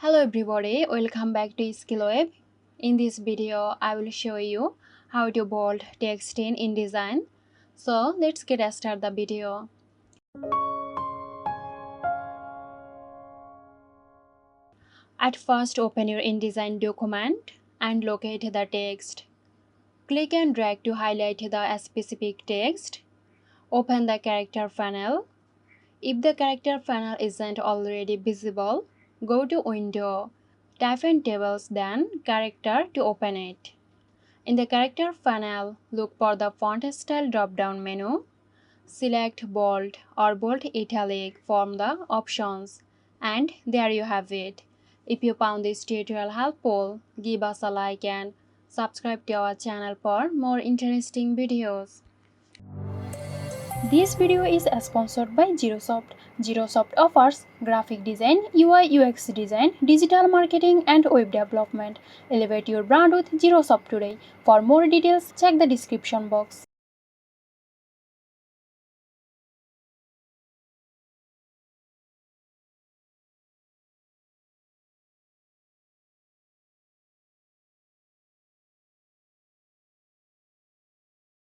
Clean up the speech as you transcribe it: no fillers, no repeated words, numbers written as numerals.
Hello everybody, welcome back to SkillWeb. In this video, I will show you how to bold text in InDesign. So let's get started the video. At first, open your InDesign document and locate the text. Click and drag to highlight the specific text. Open the character panel. If the character panel isn't already visible, go to Window, type in Tables, then Character to open it. In the character panel, look for the font style drop-down menu. Select bold or bold italic from the options. And there you have it. If you found this tutorial helpful, give us a like and subscribe to our channel for more interesting videos. This video is sponsored by Zerosoft. Zerosoft offers graphic design, UI UX design, digital marketing and web development. Elevate your brand with Zerosoft today. For more details, check the description box.